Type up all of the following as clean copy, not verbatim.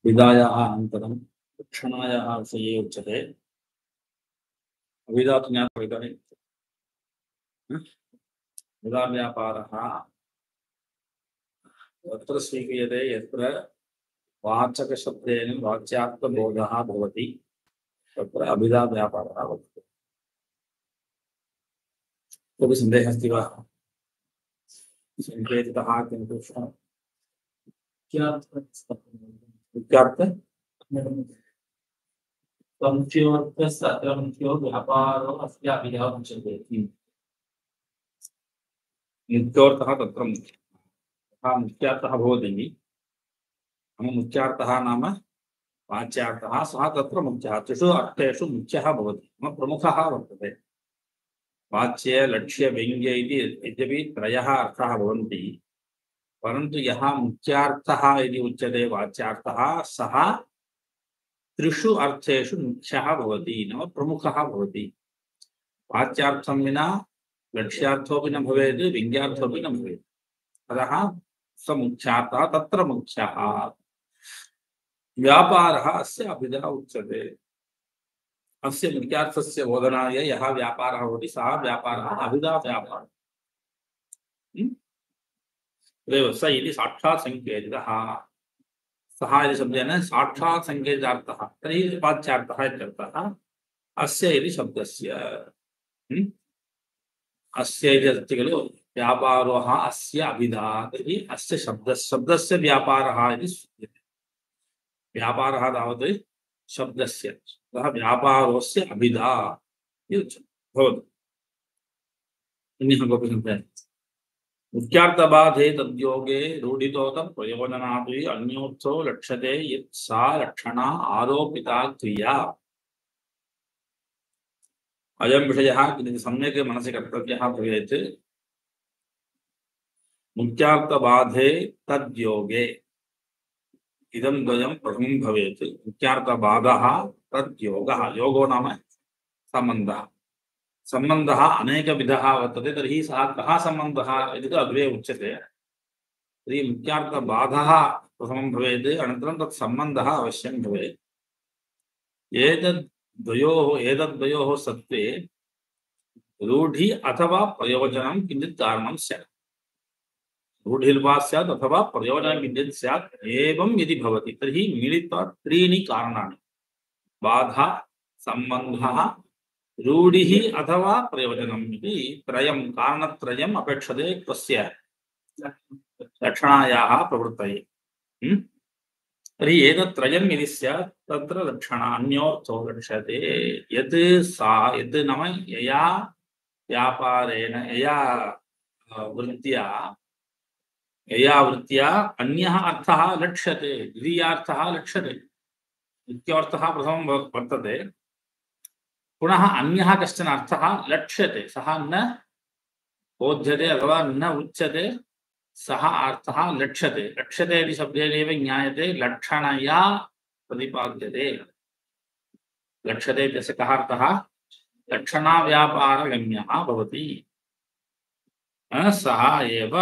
विदायाः अनन्तरं लक्षणायाः विषये उच्यते। अविदा तु ज्ञातव्यः। विदाव्यापारः तत्र स्वीक्रियते यत्र वाचकशब्देन वाच्यार्थबोधः भवति तत्र अभिधाव्यापारः वर्तते। कोऽपि सन्देहः अस्ति वा? सङ्केतितः किन्तु मुख्योऽर्थः व्यापारो अस्य अभिधा उच्यते। मुख्योऽर्थः तत्र मुख्यार्थः भवति। मुख्यार्थः नाम वाच्यार्थः सः तत्र मुख्यः। त्रिषु अर्थेषु मुख्यः भवति। प्रमुखः वर्तते। वाच्य लक्ष्य व्यङ्ग्य इति यद्यपि त्रयः अर्थाः भवन्ति, परन्तु यः मुख्यार्थः इति उच्यते वाच्यार्थः सः त्रिषु अर्थेषु मुख्यः भवति, नाम प्रमुखः भवति। वाच्यार्थं विना लक्ष्यार्थोऽपि न भवेत्, व्यङ्ग्यार्थोऽपि न भवेत्। अतः स मुख्यार्थः तत्र मुख्यः। व्यापारः अस्य अभिधा उच्यते। अस्य मुख्यार्थस्य बोधनाय यः व्यापारः भवति सः व्यापारः अभिधा व्यापारः। स इति साक्षात् संकेतितः। सः इति शब्देन साक्षात् संकेतितार्थः, तर्हि वाच्यार्थः इत्यर्थः। अस्य इति शब्दस्य अस्य इति अस्ति खलु व्यापारोः अस्य अभिधा, तर्हि अस्य शब्दस्य व्यापारः इति सूच्यते। व्यापारः तावत् शब्दस्य, अतः व्यापारोस्य अभिधा इति उच्यते। भवतु अन्यः कोऽपि सन्ति? मुख्यार्थबाधे तद्योगे रूढितोत प्रयोजनादि अन्योर्थो लक्ष्यते यत् सा लक्षणा आरोपिता क्रिया। अयं विषयः किञ्चित् सम्यक् मनसि कर्तव्यः भवेत्। मुख्यार्थबाधे तद्योगे इदं द्वयं प्रथमं भवेत्। मुख्यार्थबाधः तद्योगः, योगो नाम सम्बन्धः। सम्बन्धः अनेकविधः वर्तते, तर्हि सः कः सम्बन्धः इति अग्रे उच्यते। तर्हि मुख्यार्थबाधः प्रथमं भवेत्, अनन्तरं तत् सम्बन्धः अवश्यं भवेत्। एतद्द्वयोः सत्त्वे रूढि अथवा प्रयोजनं किञ्चित् कारणं स्यात्। रूढिर्वा स्यात् अथवा प्रयोजनं किञ्चित् स्यात्। एवं यदि भवति तर्हि मिलित्वा त्रीणि कारणानि, बाधा, सम्बन्धः, रूढिः अथवा प्रयोजनम् इति त्रयं कारणत्रयम् अपेक्षते तस्य लक्षणायाः प्रवृत्तये। तर्हि एतत्त्रयं यदि स्यात् तत्र लक्षणा अन्योर्थो लक्ष्यते यत् नाम यया व्यापारेण यया वृत्त्या अन्यः अर्थः लक्ष्यते, द्वितीयार्थः लक्ष्यते। मुख्योर्थः प्रथमं वर्तते, पुनः अन्यः कश्चन अर्थः लक्ष्यते, सः न बोध्यते अथवा न उच्यते, सः अर्थः लक्ष्यते। लक्ष्यते इति शब्देनैव ज्ञायते, लक्षणया प्रतिपाद्यते। लक्ष्यते इत्यस्य कः अर्थः? लक्षणाव्यापारगम्यः भवति, सः एव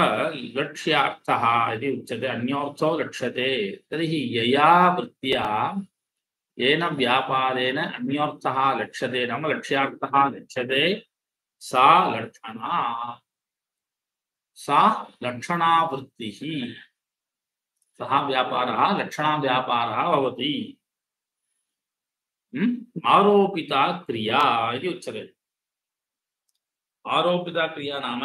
लक्ष्यार्थः इति उच्यते। अन्योर्थो लक्ष्यते। तर्हि यया वृत्त्या येन व्यापारेण अन्योर्थः लक्ष्यते, नाम लक्ष्यार्थः लक्ष्यते, सा लक्षणावृत्तिः, सः व्यापारः लक्षणाव्यापारः भवति। आरोपिता क्रिया इति उच्यते। आरोपिता क्रिया नाम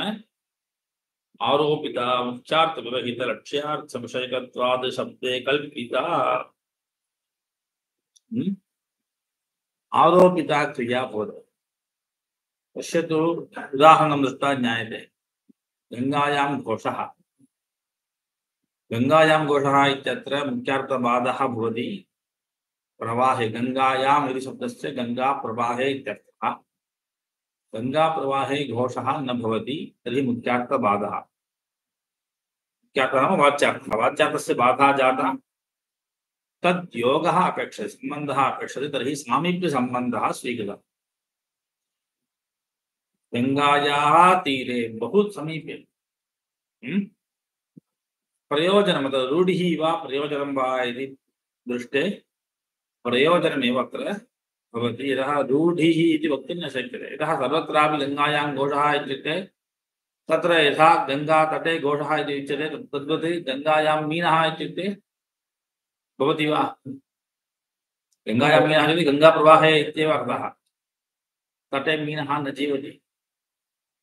आरोपिता मुख्यार्थविवहित लक्ष्यार्थविषयकत्वाद् शब्दे कल्पिता। आरोपिता क्रिया भवति। पश्यतु, उदाहरणं दृष्ट्वा ज्ञायते। गङ्गायां घोषः, गङ्गायां घोषः इत्यत्र मुख्यार्थबाधः भवति प्रवाहे। गङ्गायाम् इति शब्दस्य गङ्गा प्रवाहे इत्यर्थः। गङ्गा प्रवाहे घोषः न भवति, तर्हि मुख्यार्थबाधः। मुख्यार्थः नाम वाच्यार्थः। वाच्यार्थस्य बाधा जाता, तद्योगः अपेक्षते, सम्बन्धः अपेक्षते, तर्हि सामीप्यसम्बन्धः स्वीकृतः। गङ्गायाः तीरे बहु समीपे प्रयोजनं, रूढिः वा प्रयोजनं वा इति दृष्टे प्रयोजनमेव अत्र भवति। यतः रूढिः इति वक्तुं न शक्यते। यतः सर्वत्रापि गङ्गायां घोषः इत्युक्ते तत्र यथा गङ्गातटे घोषः इति उच्यते तद्वत् गङ्गायां मीनः इत्युक्ते भवति वा? गङ्गायां मीनः इति गङ्गाप्रवाहे इत्येव अर्थः। तटे मीनः न जीवति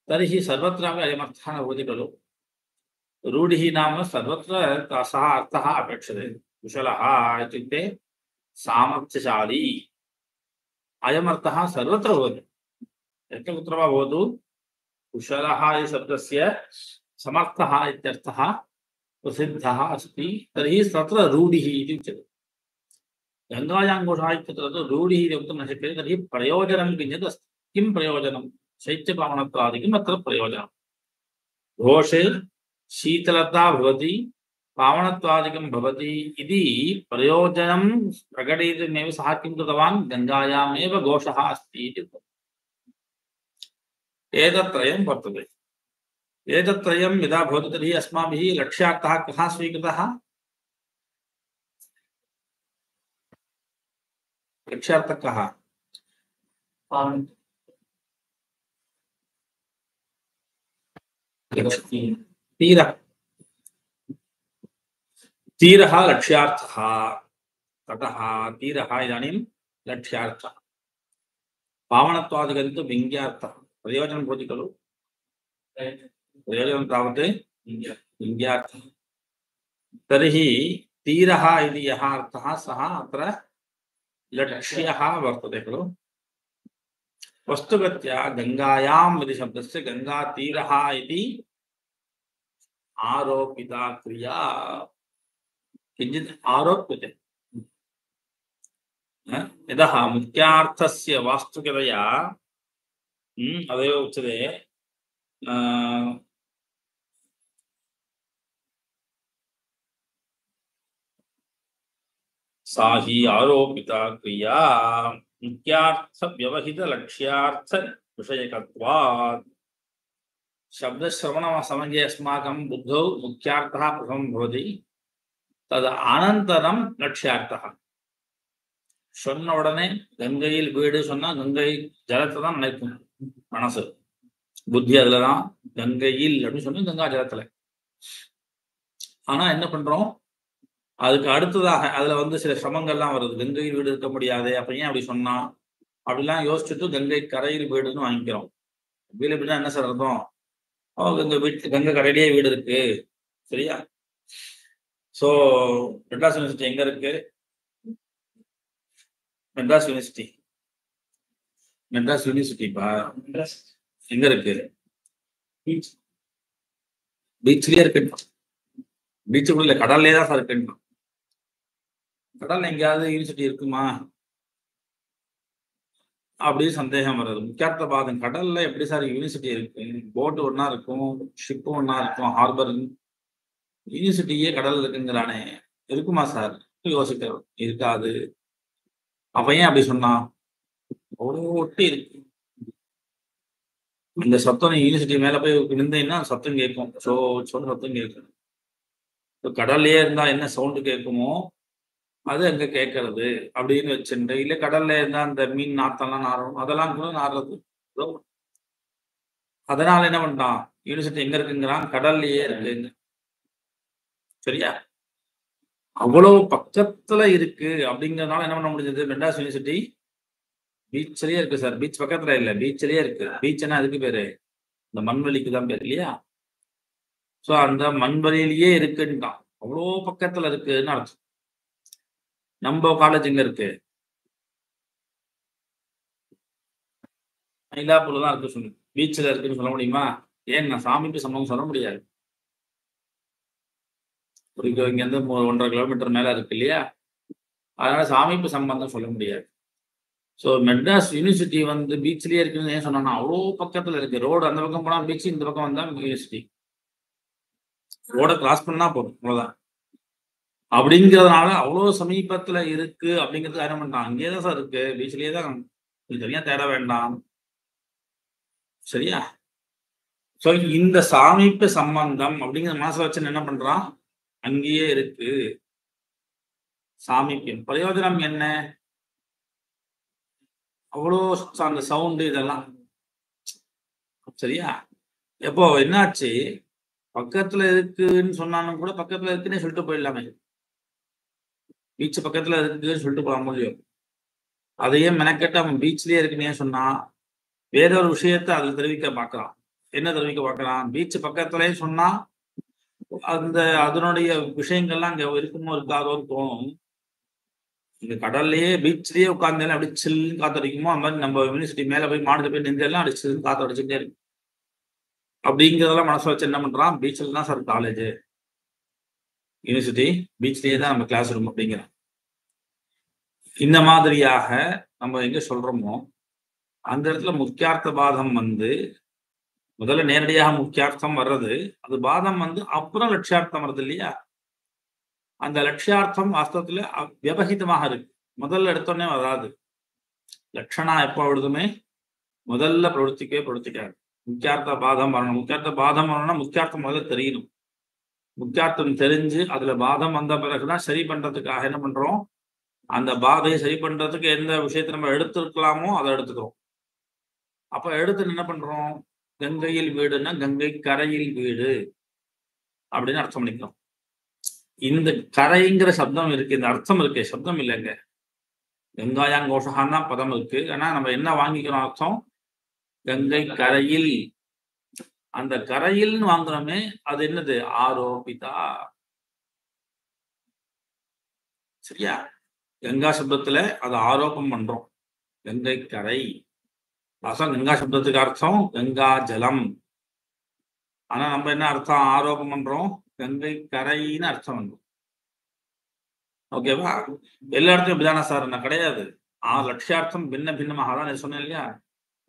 तर्हि सर्वत्रापि अयमर्थः न भवति खलु। रूढिः नाम सर्वत्र सः अर्थः अपेक्षते। कुशलः इत्युक्ते सामर्थ्यशाली अयमर्थः सर्वत्र भवति। यत्र कुत्र वा भवतु कुशलः इति शब्दस्य समर्थः इत्यर्थः प्रसिद्धः अस्ति। तर्हि तत्र रूढिः इति उच्यते। गङ्गायां घोषः इत्यत्र रूढिः इति वक्तुं न शक्यते। तर्हि प्रयोजनं किञ्चित् अस्ति। किं प्रयोजनं? शैत्यपावनत्वादिकम् अत्र प्रयोजनं। घोषे शीतलता भवति पावनत्वादिकं भवति इति प्रयोजनं प्रकटयितुमेव सः किं कृतवान्? गङ्गायामेव घोषः अस्ति इति उक्तवान्। एतत्त्रयं वर्तते। एतत्त्रयं यदा भवति तर्हि अस्माभिः लक्ष्यार्थः कः स्वीकृतः? लक्ष्यार्थः कः? तीरः। तीरः लक्ष्यार्थः। तटः तीरः इदानीं लक्ष्यार्थः। पावनत्वादिकं तु व्यङ्ग्यार्थः। प्रयोजनं भवति खलु। प्रयोजनं तावत् व्यङ्ग्यार्थः। तर्हि तीरः इति यः अर्थः सः अत्र लक्ष्यः वर्तते खलु। वस्तुगत्या गङ्गायाम् इति शब्दस्य गङ्गातीरः इति आरोपिता क्रिया किञ्चित् आरोप्यते। यतः मुख्यार्थस्य वास्तविकतया तदेव उच्यते सा हि आरोपिता क्रिया मुख्यार्थ व्यवहित लक्ष्यार्थ विषयकत्वात्। शब्दश्रवण समये अस्माकं बुद्धौ मुख्यार्थः प्रथमं भवति तद् अनन्तरं लक्ष्यार्थः। சொன்ன உடனே கங்கையில் வீடு சொன்னா கங்கை ஜலத்தை தான் நினைக்கும் மனசு புத்தி. அதுலதான் கங்கையில் அப்படின்னு சொன்னா கங்கா ஜலத்துல. ஆனா என்ன பண்றோம்? அதுக்கு அடுத்ததாக அதுல வந்து சில சிரமங்கள்லாம் வருது. கங்கையில் வீடு இருக்க முடியாது, அப்ப ஏன் அப்படி சொன்னா அப்படிலாம் யோசிச்சுட்டு கங்கை கரையில் வீடுன்னு வாங்கிக்கிறோம். வீடு வீடுனா என்ன சார் அர்த்தம்? கங்கை வீட்டு கங்கை கரையிலேயே வீடு இருக்கு. சரியா? ஸோ மெட்ராஸ் யூனிவர்சிட்டி எங்க இருக்கு? மெட்ராஸ் யூனிவர்சிட்டி மெட்ராஸ் எங்க இருக்கு? பீச்லயே இருக்கு. பீச்சுக்குள்ள இல்ல, கடல்லே தான் சார் இருக்கு. கடல்ல எங்கேயாவது யூனிவர்சிட்டி இருக்குமா அப்படின்னு சந்தேகம் வருது. முக்கியார்த்த பாதம் கடல்ல எப்படி சார் யூனிவர்சிட்டி இருக்கு? போட்டு ஒன்னா இருக்கும், ஷிப்பு ஒன்னா இருக்கும், ஹார்பர். யூனிவர்சிட்டியே கடல்ல இருக்குங்கிறானே, இருக்குமா சார்? யோசிக்கிறோம், இருக்காது. அப்ப ஏன் அப்படி சொன்னா? அவ்வளோ ஒட்டி இருக்கு. இந்த சத்தம் யூனிவர்சிட்டி மேல போய் விழுந்தீங்கன்னா சத்தம் கேட்கும், சொன்ன சத்தம் கேட்கும். கடல்லையே இருந்தா என்ன சவுண்டு கேட்குமோ அது அங்க கேட்கறது அப்படின்னு வச்சுட்டு, இல்ல கடல்ல இருந்தா அந்த மீன் நாத்தம்லாம் நாரும், அதெல்லாம் கூட நாடுறது. அதனால என்ன பண்ணிட்டான்? யூனிவர்சிட்டி எங்க இருக்குங்கிறான்? கடல்லையே இருக்குங்க. சரியா? அவ்வளவு பக்கத்துல இருக்கு. அப்படிங்கிறதுனால என்ன பண்ண முடிஞ்சது? மெட்ராஸ் யூனிவர்சிட்டி பீச்லயே இருக்கு சார். பீச் பக்கத்துல இல்ல, பீச்லயே இருக்கு. பீச்னா அதுக்கு பேரு இந்த மண்வெளிக்கு தான் பேர் இல்லையா? ஸோ அந்த மண்வெளியிலேயே இருக்குன்ட்டான். அவ்வளோ பக்கத்துல இருக்குன்னு அர்த்தம். நம்ம காலேஜ் எங்க இருக்கு? மயிலாப்பூர்ல தான் இருக்கு சொல்லு. பீச்ல இருக்குன்னு சொல்ல முடியுமா? ஏன் நான் சாமிக்கு சம்பவம் சொல்ல முடியாது. இங்க இருந்து 1.5 கிலோமீட்டர் மேல இருக்கு இல்லையா? அதனால சாமிப்பு சம்பந்தம் சொல்ல முடியாது. ஸோ மெட்ராஸ் யூனிவர்சிட்டி வந்து பீச்லயே இருக்குன்னு ஏன் சொன்னா? அவ்வளோ பக்கத்துல இருக்கு. ரோடு அந்த பக்கம் போனா பீச், இந்த பக்கம் வந்தா யூனிவர்சிட்டி. ரோட கிராஸ் பண்ணா போதும், அவ்வளவுதான். அப்படிங்கிறதுனால அவ்வளோ சமீபத்துல இருக்கு. அப்படிங்கிறது என்ன பண்ணான்? அங்கேயேதான் சார் இருக்கு, பீச்லயே தான். தனியா தேட வேண்டாம். சரியா? ஸோ இந்த சாமீப சம்பந்தம் அப்படிங்கிற மனசை வச்சு என்ன பண்றான்? அங்கேயே இருக்கு. சாமீபியம். பிரயோஜனம் என்ன? அவ்வளோ அந்த சவுண்டு இதெல்லாம் சரியா? எப்போ என்னாச்சு, பக்கத்துல இருக்குன்னு சொன்னாலும் கூட பக்கத்துல இருக்குன்னே சொல்லிட்டு போயிடலாமே. பீச் பக்கத்துல இருக்குன்னு சொல்லிட்டு போக முடியும். அதையே மெனக்கெட்டு அவன் பீச்லயே இருக்குன்னே சொன்னா வேற ஒரு விஷயத்த அதுல தெரிவிக்க பார்க்கலாம். என்ன தெரிவிக்க பார்க்கலாம்? பீச் பக்கத்துலயே சொன்னா அந்த அதனுடைய விஷயங்கள்லாம் அங்க இருக்குமோ இருக்காதோன்னு தோணும். இங்க கடல்லையே பீச்லயே உட்கார்ந்தாலும் அப்படி சில்லுன்னு காத்தடிக்குமோ அந்த மாதிரி நம்ம யூனிவர்சிட்டி மேல போய் மாடில போய் நின்றெல்லாம் அடிச்சு காத்து அடிச்சுட்டே இருக்கு. அப்படிங்கிறதெல்லாம் மனசு வச்சு என்ன பண்றான், பீச்சில் தான் சார் காலேஜ், யூனிவர்சிட்டி பீச்லயே தான் நம்ம கிளாஸ் ரூம் அப்படிங்கிறான். இந்த மாதிரியாக நம்ம எங்க சொல்றோமோ அந்த இடத்துல முக்கியார்த்த பாதம் வந்து முதல்ல நேரடியாக முக்கியார்த்தம் வர்றது, அது பாதம் வந்து அப்புறம் லட்சியார்த்தம் வருது இல்லையா? அந்த லட்சியார்த்தம் வாஸ்தவத்துல வியபகிதமாக இருக்கு. முதல்ல எடுத்தோடனே வராது. லட்சணா எப்போ விடுதுமே முதல்ல பிரவர்த்திக்காது. முக்கியார்த்த பாதம் வரணும். முக்கியார்த்த பாதம் வரணும்னா முக்கியார்த்தம் முதல்ல தெரியணும். முக்கியார்த்தம் தெரிஞ்சு அதுல பாதம் வந்த பிறகுதான் சரி பண்றதுக்காக என்ன பண்றோம், அந்த பாதையை சரி பண்றதுக்கு எந்த விஷயத்தை நம்ம எடுத்துருக்கலாமோ அதை எடுத்துக்கிறோம். அப்ப எடுத்து என்ன பண்றோம், கங்கையில் வீடுன்னா கங்கை கரையில் வீடு அப்படின்னு அர்த்தம் பண்ணிக்கிறோம். இந்த கரைங்கிற சப்தம் இருக்கு, இந்த அர்த்தம் இருக்கு, சப்தம் இல்லைங்க. கங்காயாங் கோஷகான் தான் பதம் இருக்கு. ஆனா நம்ம என்ன வாங்கிக்கிறோம் அர்த்தம், கங்கை கரையில். அந்த கரையில்னு வாங்குறோமே அது என்னது, ஆரோபிதா. சரியா? கங்கா சப்தத்துல அதை ஆரோபம் பண்றோம், கங்கை கரை. அர்த்தம் கங்கா சப்தத்துக்கு அர்த்தம் கங்கா ஜலம். ஆனா நம்ம என்ன அர்த்தம் ஆரோபம் பண்றோம், கங்கை கரைன்னு அர்த்தம் பண்றோம். ஓகேவா? எல்லா இடத்துலையும் இப்படிதானா சார்? என்ன கிடையாது. லட்சியார்த்தம் பின்ன பின்னமாக தான் சொன்னேன் இல்லையா?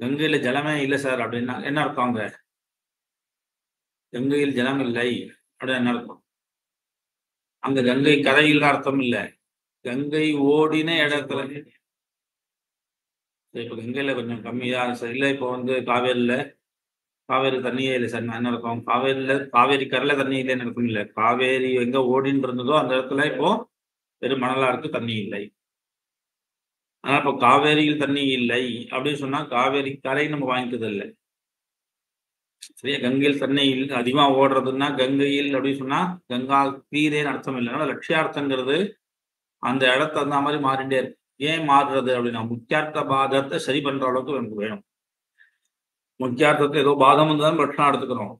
கங்கையில ஜலமே இல்லை சார் அப்படின்னா என்ன அர்த்தம்? அங்க கங்கையில் ஜலம் இல்லை அப்படின்னு என்ன அர்த்தம்? அங்க கங்கை கரையில் அர்த்தம் இல்லை, கங்கை ஓடின இடத்துல. இப்ப கங்கையில கொஞ்சம் கம்மியா இல்லை. இப்போ வந்து காவேரி தண்ணியே இல்லை சார் என்ன இருக்கும்? காவேரி கரையில தண்ணி இல்லைன்னு இருக்கும். இல்லை, காவேரி எங்க ஓடின்னு இருந்ததோ அந்த இடத்துல இப்போ வெறும் மணலா இருக்கு, தண்ணி இல்லை. ஆனா இப்போ காவேரியில் தண்ணி இல்லை அப்படின்னு சொன்னா காவேரி கரை நம்ம வாங்கிக்கிறது இல்லை. சரியா? கங்கையில் தண்ணி அதிகமா ஓடுறதுன்னா கங்கையில் அப்படின்னு சொன்னா கங்கா தீரேன்னு அர்த்தம் இல்லை. அதனால லட்சியார்த்தங்கிறது அந்த இடத்த அந்த மாதிரி மாறிட்டே இருக்கு. ஏன் மாறுறது அப்படின்னா முக்கியார்த்த பாதத்தை சரி பண்ற அளவுக்கு நமக்கு வேணும். முக்கியார்த்தத்தை ஏதோ பாதம் வந்தாலும் லட்சணம் எடுத்துக்கிறோம்.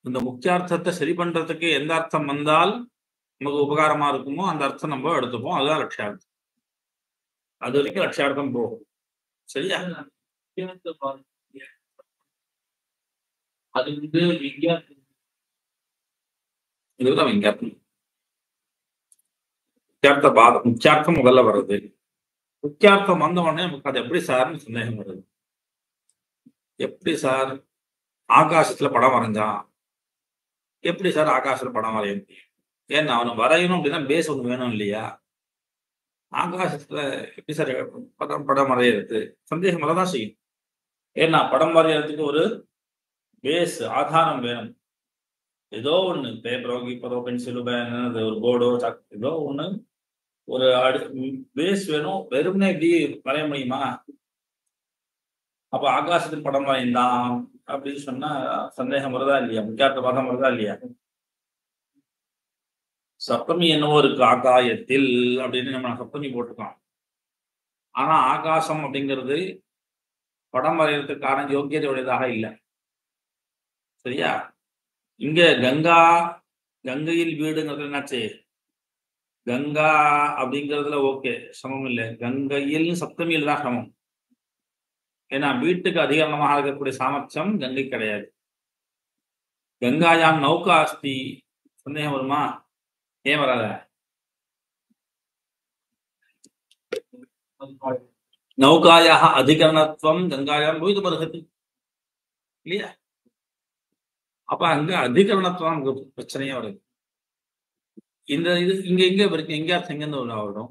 இந்த முக்கியார்த்தத்தை சரி பண்றதுக்கு எந்த அர்த்தம் வந்தால் நமக்கு உபகாரமா இருக்குமோ அந்த அர்த்தம் நம்ம எடுத்துப்போம். அதுதான் லட்சியார்த்தம். அது வரைக்கும் லட்சியார்த்தம் போகும். சரியா? அது வந்து இதுதான் விஞ்ஞானம். முக்கியார்த்த பாதம், முக்கியார்த்தம் முதல்ல வருது. முக்கியார்த்தம் வந்த உடனே நமக்கு அது எப்படி சார்னு சந்தேகம் வருது. எப்படி சார் ஆகாசத்துல படம் வரைஞ்சான், எப்படி சார் ஆகாசத்துல படம் வரைய முடியும்? ஏன்னா அவனுக்கு வரையணும் அப்படின்னா பேஸ் ஒண்ணு வேணும் இல்லையா? ஆகாசத்துல எப்படி சார் படம் வரையிறது? சந்தேகம் வரதான் செய்யும். ஏன்னா படம் வரையறதுக்கு ஒரு பேஸ் ஆதாரம் வேணும். ஏதோ ஒண்ணு பேப்பரோ கீப்பரோ பென்சிலோ ஒரு போர்டோ ஏதோ ஒண்ணு ஒரு பேஸ் வேணும். வெறும்னே இப்படி வரைய முடியுமா? அப்ப ஆகாசத்தில் படம் வரைந்தான் அப்படின்னு சொன்னா சந்தேகம் வருதா இல்லையா? முக்கியார்த்த பாதம் வருதா இல்லையா? சப்தமி என்னவோ இருக்கு ஆகாயத்தில் அப்படின்னு நம்ம சப்தமி போட்டுக்கலாம். ஆனா ஆகாசம் அப்படிங்கிறது படம் வரைகிறதுக்கான யோக்கியதையுடையதாக இல்லை. சரியா? இங்க கங்கையில் வீடுங்கிறது என்னாச்சு, கங்கா அப்படிங்கிறதுல ஓகே சமம் இல்லை, கங்கையில் சப்தமியில் தான் சமம். ஏன்னா வீட்டுக்கு அதிகரணமாக இருக்கக்கூடிய சாமர்த்தியம் கங்கை கிடையாது. கங்காயாம் நௌகா அஸ்தி. சந்தேகம் வருமா? ஏன் வராத? நௌகாயாக அதிகரணத்துவம் கங்காயாம் போய்து இல்லையா? அப்ப அங்க அதிகரணத்துவம் நமக்கு பிரச்சனையே வருது. இந்த இது இங்க எங்க எங்கிருந்து வரும்?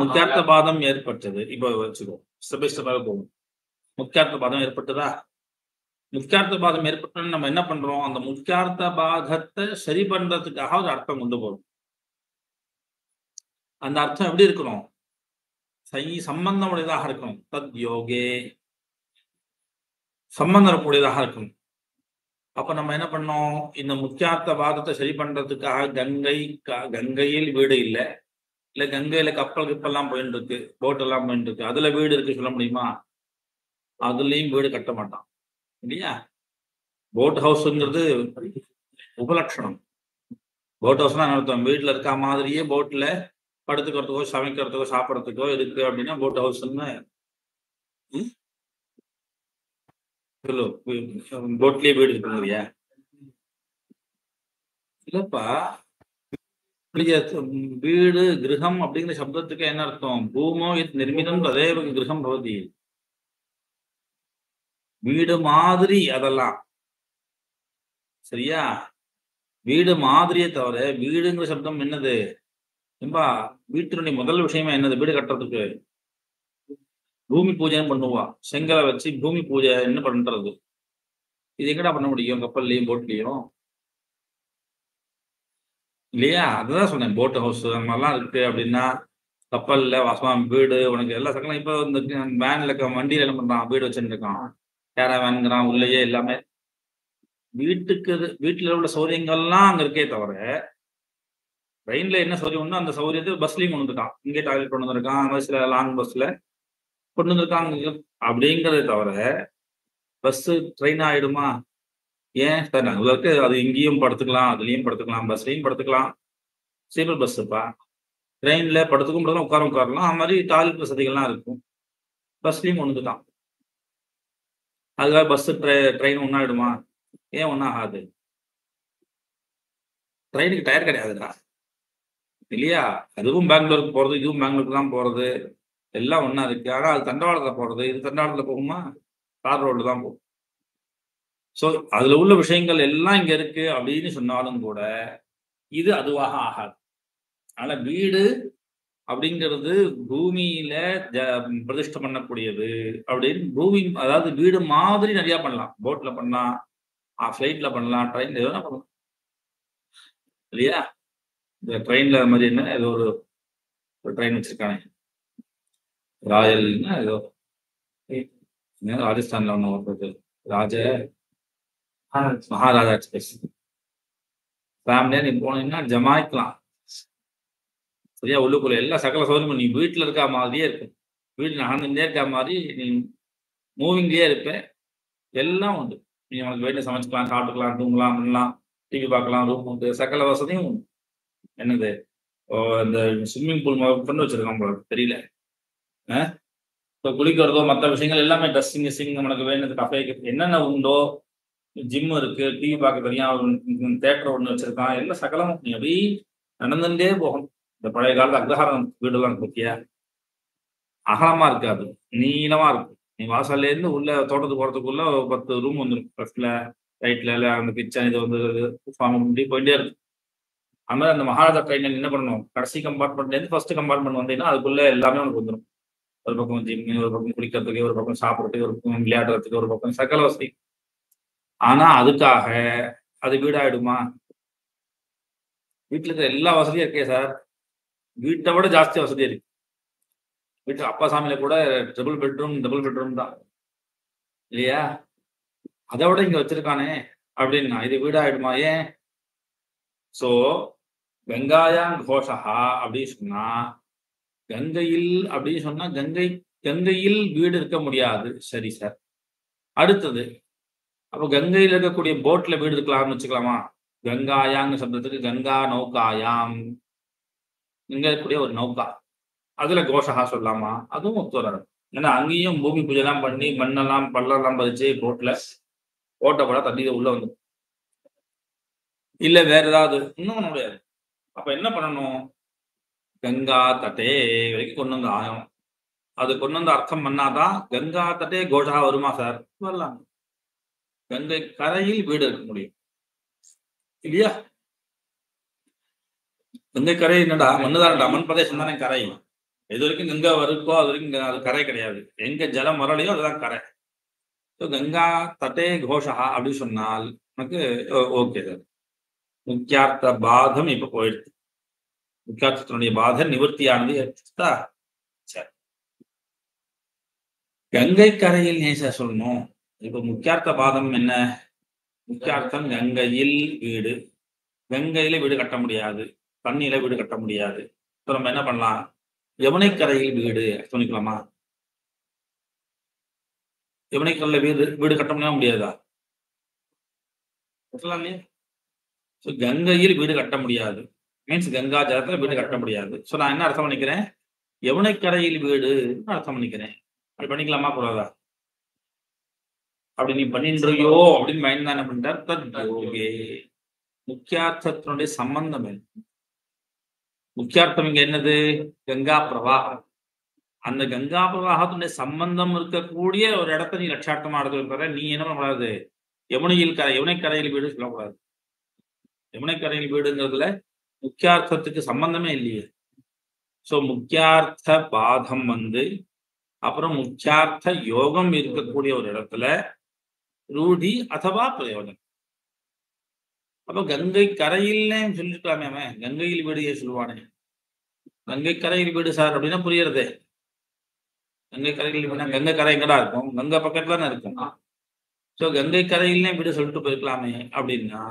முக்கியார்த்த பாதம் ஏற்பட்டது. இப்ப வச்சுக்கோ, ஸ்டெப் பை ஸ்டெப்பாக போகும். முக்கியார்த்த பாதம் ஏற்பட்டதா? முக்கியார்த்த பாதம் ஏற்பட்டோன்னு நம்ம என்ன பண்றோம்? அந்த முக்கியார்த்த பாதத்தை சரி பண்றதுக்காக ஒரு அர்த்தம் கொண்டு போறோம். அந்த அர்த்தம் எப்படி இருக்கணும்? சம்பந்தம் உடையதாக இருக்கணும். தத் யோகே சம்பந்தம் இருக்கக்கூடியதாக இருக்கணும். அப்ப நம்ம என்ன பண்ணோம்? இந்த முக்கியார்த்த பாதத்தை சரி பண்றதுக்காக கங்கையில் வீடு இல்லை, இல்ல கங்கையில கப்பல் கிப்பெல்லாம் போயிட்டு இருக்கு, போட் எல்லாம் போயிட்டு இருக்கு, அதுல வீடு இருக்கு சொல்ல முடியுமா? அதுலயும் வீடு கட்ட மாட்டான் இல்லையா? போட் ஹவுஸ்ங்கிறது உபலட்சணம். போட் ஹவுஸ்னா என்ன அர்த்தம்? வீட்டுல இருக்க மாதிரியே போட்ல படுத்துக்கிறதுக்கோ சமைக்கிறதுக்கோ சாப்பிட்றதுக்கோ இருக்கு அப்படின்னா போட் ஹவுஸ்ன்னு சொல்லு. போட்லயே வீடு இருக்குங்கறியா? இல்லப்பா, வீடு கிரகம் அப்படிங்கிற சப்தத்துக்கு என்ன அர்த்தம்? பூமோ இது நிர்மிதம் ததேவ கிரகம் பவதி. வீடு மாதிரி அதெல்லாம் சரியா? வீடு மாதிரியே தவிர வீடுங்கிற சப்தம் என்னது? ஏம்பா, வீட்டினுடைய முதல் விஷயமா என்னது? வீடு கட்டுறதுக்கு பூமி பூஜைன்னு பண்ணுவா. செங்கலை வச்சு பூமி பூஜை என்ன பண்றது? இது எங்கடா பண்ண முடியும்? கப்பல்லையும் போட்லயும் இல்லையா? அதுதான் சொன்னேன். போட் ஹவுஸ் அந்த மாதிரிலாம் இருக்கு அப்படின்னா கப்பல்ல வாசமா வீடு உனக்கு எல்லா சக்கரம். இப்போ இந்த வேன்ல வண்டியில என்ன பண்றான்? வீடு வச்சுட்டு இருக்கான், கேரவேன்ங்கிறான், உள்ளேயே எல்லாமே. வீட்டுல உள்ள சௌகரியங்கள்லாம் அங்க இருக்கே தவிர ட்ரெயின்ல என்ன சௌகரியம்னா அந்த சௌகரியத்தை பஸ்லயும் கொண்டு வந்துருக்கான். இங்கே டாய்லெட் கொண்டு வந்திருக்கான், பஸ்ல லாங் பஸ்ல கொண்டு வந்திருக்காங்க அப்படிங்கிறத தவிர பஸ் ட்ரெயின் ஆயிடுமா? ஏன் சார் நாங்கள் இருக்கு, அது இங்கேயும் படுத்துக்கலாம், அதுலயும் படுத்துக்கலாம், பஸ்லயும் படுத்துக்கலாம். ஸ்லீப்பர் பஸ்ஸுப்பா. ட்ரெயின்ல படுத்துக்கும் உட்காரலாம். அது மாதிரி டாய்லெட் வசதிகள்லாம் இருக்கும். பஸ்லயும் கொண்டு வந்துட்டான். அதுக்காக பஸ் ட்ரெயின் ஒன்னாயிடுமா? ஏன் ஒன்னாகாது? ட்ரெயினுக்கு டயர் கிடையாதுடா இல்லையா? அதுவும் பெங்களூருக்கு போறது, இதுவும் பெங்களூருக்கு தான் போறது, எல்லாம் ஒன்னா இருக்கு. ஆனா அது தண்டவாளத்துல போறது, இது தண்டவாளத்துல போகுமா? தார் ரோடு தான் போகும். ஸோ அதுல உள்ள விஷயங்கள் எல்லாம் இங்க இருக்கு அப்படின்னு சொன்னாலும் கூட இது அதுவாக ஆகாது. ஆனா வீடு அப்படிங்கிறது பூமியில பிரதிஷ்டை பண்ணக்கூடியது அப்படின்னு பூமி, அதாவது வீடு மாதிரி நிறைய பண்ணலாம். போட்ல பண்ணலாம், ஃபிளைட்ல பண்ணலாம், ட்ரெயின்ல எதுனா பண்ணலாம் இல்லையா? இந்த ட்ரெயின்ல மாதிரி என்ன ஏதோ ஒரு ட்ரெயின் வச்சிருக்காங்க, ராயல்னா ஏதோ ராஜஸ்தான்ல ஒன்று வருது, மகாராஜா எக்ஸ்பிரஸ். ஃபேமிலியா நீ போனீங்கன்னா ஜமாய்க்கலாம் சரியா? உள்ளுக்குள்ள எல்லா சகல சௌகரியமும் நீ வீட்டுல இருக்க மாதிரியே இருக்கும். வீடு நடந்துட்டே இருக்க மாதிரி நீ மூவிங்லயே இருப்பேன். எல்லாம் உண்டு. நீ உனக்கு வீட்டில் சமைச்சுக்கலாம், சாப்பிட்டுக்கலாம், தூங்கலாம், பண்ணலாம், டிவி பார்க்கலாம், ரூம் உண்டு, சகல வசதியும் உண்டு. என்னது இந்த ஸ்விம்மிங் பூல் பண்ணி வச்சிருக்கான் போல தெரியல. இப்போ குளிக்கிறதோ மற்ற விஷயங்கள் எல்லாமே ட்ரெஸ்ஸிங் கிஸ்ஸிங் உனக்கு வேணுது, கஃபே என்னென்ன உண்டோ, ஜிம் இருக்கு, டிவி பார்க்க தனியா தேட்டர் ஒன்று வச்சிருக்கான், எல்லாம் சகலமும் நீ அப்படி நடந்துட்டே போகணும். இந்த பழைய காலத்து அக்ரஹாரம் வீடுலாம் பத்தியா? அகலமா இருக்காது, நீளமா இருக்கும். நீ வாசல்ல இருந்து உள்ள தோட்டத்துக்கு போறதுக்குள்ள 10 ரூம் வந்துடும். லெஃப்ட்ல ரைட்ல அந்த கிச்சன் இது வந்து முடி போயிட்டே இருக்கும். அது மாதிரி அந்த மகாராஜா ட்ரெயின்ல என்ன பண்ணணும்? கடைசி கம்பார்ட்மெண்ட்ல இருந்து ஃபர்ஸ்ட் கம்பார்ட்மெண்ட் வந்தீங்கன்னா அதுக்குள்ள எல்லாமே உனக்கு வந்துடும். ஒரு பக்கம் ஜிம்மு, ஒரு பக்கம் குளிக்கிறதுக்கு, ஒரு பக்கம் சாப்பிட்றதுக்கு, ஒரு பக்கம் விளையாடுறதுக்கு, ஒரு பக்கம் சகல வசதி. ஆனா அதுக்காக அது வீடாயிடுமா? வீட்டுல இருக்கிற எல்லா வசதியும் இருக்கே சார், வீட்டை விட ஜாஸ்தி வசதி இருக்கு. வீட்டு அப்பா சாமியில கூட டபுள் பெட்ரூம் தான் இல்லையா? அதை விட இங்க வச்சிருக்கானே அப்படின்னா இது வீடாயிடுமா? ஏன்? சோ கங்காயாம் கோஷா அப்படின்னு சொன்னா, கங்கையில் அப்படின்னு சொன்னா கங்கையில் வீடு இருக்க முடியாது. சரி சார், அடுத்தது அப்போ கங்கையில் இருக்கக்கூடிய போட்ல வீடு இருக்கலாம்னு வச்சுக்கலாமா? கங்காயாங்க சப்தத்துக்கு கங்கா நௌகாயாம், இங்க இருக்கக்கூடிய ஒரு நௌகா, அதுல கோஷகா சொல்லலாமா? அதுவும் ஒத்து வராது. ஏன்னா அங்கேயும் பூமி பூஜை எல்லாம் பண்ணி மண்ணெல்லாம் பள்ளெல்லாம் பதிச்சு போட்ல ஓட்டப்பட தண்ணி உள்ள வந்து இல்ல வேற ஏதாவது இன்னும் பண்ண முடியாது. அப்ப என்ன பண்ணணும்? கங்கா தட்டே வரைக்கும் கொண்டு வந்து ஆயம். அது கொண்டு வந்து அர்த்தம் பண்ணாதான் கங்கா தட்டே கோஷகா வருமா சார்? வரலாம். கங்கை கரையில் வீடு இருக்க முடியும் இல்லையா? கங்கை கரை என்னடா? மண்ணுதான்டா, மண் பிரதேசம் தானே கரை. எது வரைக்கும் கங்கா வருக்கோ அது வரைக்கும் அது கரை கிடையாது. எங்க ஜலம் வரலையோ அதுதான் கரை. கங்கா தட்டே கோஷா அப்படின்னு சொன்னால் நமக்கு ஓகே சார். முக்கியார்த்த பாதம் இப்ப போயிடுது. முக்கியார்த்தத்தினுடைய பாதை நிவர்த்தியானது எடுத்துட்டா சரி. கங்கை கரையில் ஏன் சார் சொல்லணும்? இப்ப முக்கியார்த்த பாதம் என்ன? முக்கியார்த்தம் கங்கையில் வீடு. கங்கையில வீடு கட்ட முடியாது, தண்ணியில வீடு கட்ட முடியாது. நம்ம என்ன பண்ணலாம்? யமுனை கரையில் வீடு சொல்லிக்கலாமா? யமுனை கரையில வீடு வீடு கட்ட முடியாதா? கட்டலாம் இல்லையா? கங்கையில் வீடு கட்ட முடியாது மீன்ஸ் கங்கா ஜலத்துல வீடு கட்ட முடியாது. ஸோ நான் என்ன அர்த்தம் பண்ணிக்கிறேன்? யமுனை கரையில் வீடு அர்த்தம் பண்ணிக்கிறேன். அப்படி பண்ணிக்கலாமா கூடாதா? அப்படி நீ பண்ணின்றியோ அப்படின்னு மைண்ட் என்ன பண்ணிட்டார்? தத்யோகே. முக்கியார்த்தத்தினுடைய சம்பந்தம் என்ன? முக்கியார்த்தம் இங்க என்னது? கங்கா பிரவாகம். அந்த கங்கா பிரவாகத்தினுடைய சம்பந்தம் இருக்கக்கூடிய ஒரு இடத்த நீ லட்சார்த்தமா எடுத்து நீ என்ன பண்ணக்கூடாது? யமுனை கரையில் வீடு சொல்லக்கூடாது. யமுனை கரையில் வீடுங்கிறதுல முக்கியார்த்தத்துக்கு சம்பந்தமே இல்லையே. ஸோ முக்கியார்த்த பாதம் அப்புறம் முக்கியார்த்த யோகம் இருக்கக்கூடிய ஒரு இடத்துல ரூಢி அதுவா பிரயோஜனம். அப்ப கங்கை கரையில்னு சொல்லிருக்கலாமே அவன். கங்கையில் வீடு சொல்லுவானே. கங்கை கரையில் வீடு சார் அப்படின்னா புரியறது. கங்கை கரையில் வீடுனா கங்கை கரை எங்கடா இருக்கும்? கங்கை பக்கத்துல தானே இருக்கும். ஸோ கங்கை கரையில்னே வீடு சொல்லிட்டு போயிருக்கலாமே அப்படின்னா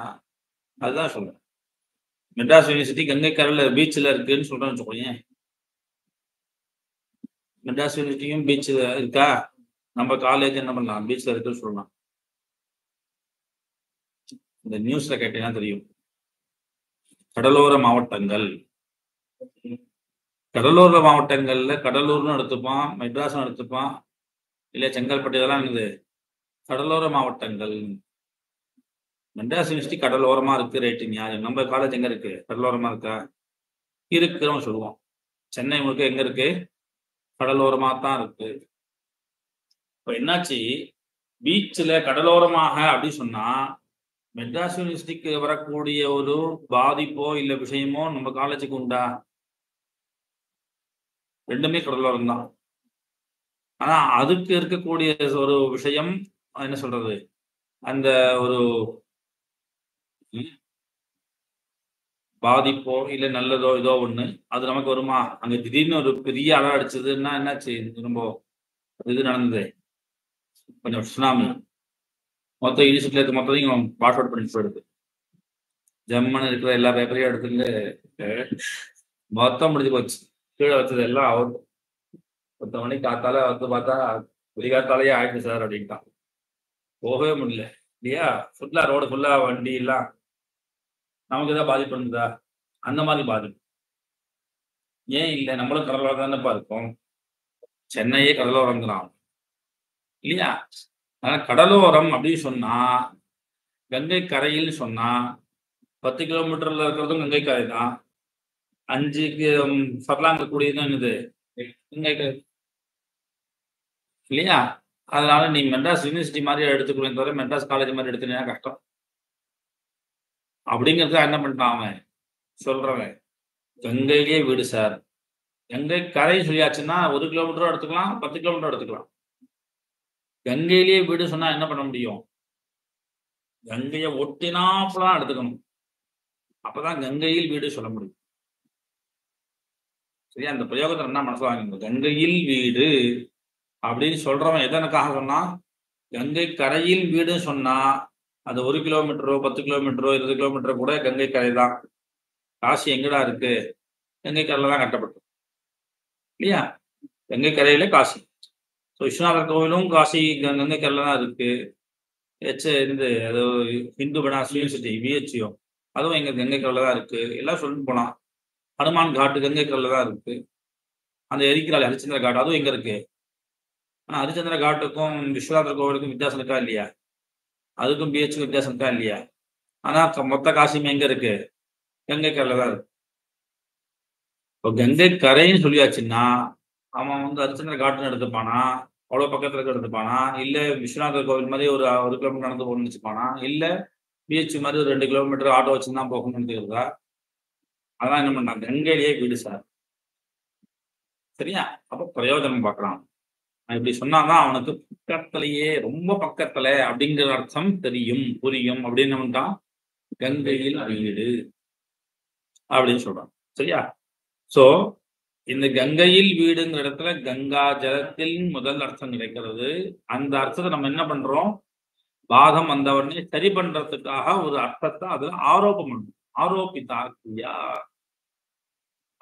அதுதான் சொல்றேன். மெட்ராஸ் யூனிவர்சிட்டி கங்கை கரையில பீச்சில் இருக்குன்னு சொல்றேன்னு வச்சுக்கோங்க. மெட்ராஸ் யூனிவர்சிட்டியும் பீச்சில் இருக்கா? நம்ம காலேஜ் என்ன பண்ணலாம்? பீச்சில் இருக்குன்னு சொல்லலாம். இந்த நியூஸ்ல கேட்டீங்கன்னா தெரியும். கடலோர மாவட்டங்கள், கடலோர மாவட்டங்கள்ல கடலூர்னு எடுத்துப்பான், மெட்ராஸ்னு எடுத்துப்பான், இல்ல செங்கல்பட்டு, இதெல்லாம் இருக்குது கடலோர மாவட்டங்கள். மெட்ராஸ் யூனிவர்சிட்டி கடலோரமா இருக்கு, ரேட்டிங் யாரு? நம்ம காலேஜ் எங்க இருக்கு? கடலோரமா இருக்கா? இருக்குன்னு சொல்லுவோம். சென்னை முழுக்க எங்க இருக்கு? கடலோரமா தான் இருக்கு. இப்ப என்னாச்சு? பீச்சில் கடலோரமாக அப்படின்னு சொன்னா மெட்ராஸ் யூனிவர்சிட்டிக்கு வரக்கூடிய ஒரு பாதிப்போ இல்ல விஷயமோ நம்ம காலேஜுக்கு உண்டா? ரெண்டுமே கடலோரம் தான். ஆனா அதுக்கு இருக்கக்கூடிய ஒரு விஷயம் என்ன சொல்றது, அந்த ஒரு பாதிப்போ இல்ல நல்லதோ இதோ ஒண்ணு அது நமக்கு வருமா? அங்க திடீர்னு ஒரு பெரிய அலை அடிச்சதுன்னா என்னாச்சு? ரொம்ப இது நடந்தது, கொஞ்சம் சுனாமி. மொத்த யூனிவர்சிட்டியில இருக்க மொத்தத்தையும் பாஸ் அவுட் பண்ணி போயிடுது. ஜம்மன் இருக்கிற எல்லா பேப்பரையும் எடுத்துட்டு மொத்தம் முடிஞ்சு போச்சு. கீழே வச்சது எல்லாம் அவர் 10 மணிக்கு காத்தால பார்த்தா விடிகாத்தாலேயே ஆயிடுச்சு சார் அப்படின்ட்டான். போகவே முடியல இல்லையா? ஃபுல்லா ரோடு ஃபுல்லா வண்டி எல்லாம். நமக்கு ஏதாவது பாதிப்பு இருந்ததா? அந்த மாதிரி பாதிப்பு ஏன் இல்லை? நம்மளும் கடலோரம் தானேப்பா இருக்கோம். சென்னையே கடலோரம் தான் இல்லையா? ஆனா கடலோரம் அப்படின்னு சொன்னா கங்கை கரையில் சொன்னா 10 கிலோமீட்டர்ல இருக்கிறதும் கங்கை கரை தான். 5 ஃபர்லாங் கூடியதும் என்னது? கங்கை கரை இல்லையா? அதனால நீ மெட்ராஸ் யூனிவர்சிட்டி மாதிரி எடுத்துக்கிறேன் தவிர மெட்ராஸ் காலேஜ் மாதிரி எடுத்துனா கஷ்டம். அப்படிங்கிறத என்ன பண்ணிட்டான் அவன் சொல்றவன்? கங்கையிலேயே வீடு சார். கங்கை கரை சொல்லியாச்சுன்னா 1 கிலோமீட்டரும் எடுத்துக்கலாம், 10 கிலோமீட்டர் எடுத்துக்கலாம். கங்கையிலேயே வீடு சொன்னா என்ன பண்ண முடியும்? கங்கையை ஒட்டினாப்பெல்லாம் எடுத்துக்கணும். அப்பதான் கங்கையில் வீடு சொல்ல முடியும். சரியா? அந்த பிரயோகத்தை என்ன மனசுல வாங்க. கங்கையில் வீடு அப்படின்னு சொல்றவன் எதனுக்காக சொன்னா? கங்கை கரையில் வீடு சொன்னா அது 1 கிலோமீட்டரோ 10 கிலோமீட்டரோ 20 கிலோமீட்டரோ கூட கங்கை கரை தான். காசி எங்கடா இருக்கு? கங்கை கரையில தான் கட்டப்பட்டு இல்லையா? கங்கை கரையில காசி. ஸோ விஸ்வநாதர் கோவிலும் காசி கங்கை கரையில தான் இருக்கு. அது ஹிந்து பனாரஸ் யூனிவர்சிட்டி விஹெச்யூ அதுவும் எங்க கங்கை கரையில தான் இருக்கு. எல்லாம் சொல்லிட்டு போலாம். ஹனுமான் காட்டு கங்கை கரையில தான் இருக்கு. அந்த எரிக்கிறாள் ஹரிச்சந்திர காட் அதுவும் எங்க இருக்கு? ஹரிச்சந்திர காட்டுக்கும் விஸ்வநாதர் கோவிலுக்கும் வித்தியாசம் இருக்கா இல்லையா? அதுக்கும் பிஹெச்சுக்கும் வித்தியாசம் இருக்கா இல்லையா? ஆனா மொத்த காசியும் எங்க இருக்கு? கங்கை கரையில தான் இருக்கு. இப்போ கங்கை கரைன்னு சொல்லியாச்சுன்னா அவன் ஹரிச்சந்திர காட்டுன்னு எடுத்துப்பானா? அவ்வளோ பக்கத்துல இருக்க எடுத்துப்பானா? இல்ல விஸ்வநாதர் கோவில் மாதிரி ஒரு 1 கிலோமீட்டர் நடந்து போகணும்னு வச்சுப்பானா? இல்ல பிஹெச் மாதிரி ஒரு 2 கிலோமீட்டர் ஆட்டோ வச்சுதான் போகணும்னு தெரியுதா? அதான் என்ன பண்ணா? கங்கையிலேயே வீடு சார். சரியா? அப்ப பிரயோஜனம் பார்க்கலாம். இப்படி சொன்னாதான் அவனுக்கு பக்கத்திலேயே ரொம்ப பக்கத்துல அப்படிங்கிற அர்த்தம் தெரியும் புரியும் அப்படின்னு கங்கையில் வீடு அப்படின்னு சொல்றான். சரியா? சோ இந்த கங்கையில் வீடுங்கிற இடத்துல கங்கா ஜலத்தில் முதல் அர்த்தம் கிடைக்கிறது. அந்த அர்த்தத்தை நம்ம என்ன பண்றோம், பாதம் வந்தவொடனே சரி பண்றதுக்காக ஒரு அர்த்தத்தை அதுல ஆரோபம் பண்ணணும். ஆரோபிதா கிரியா,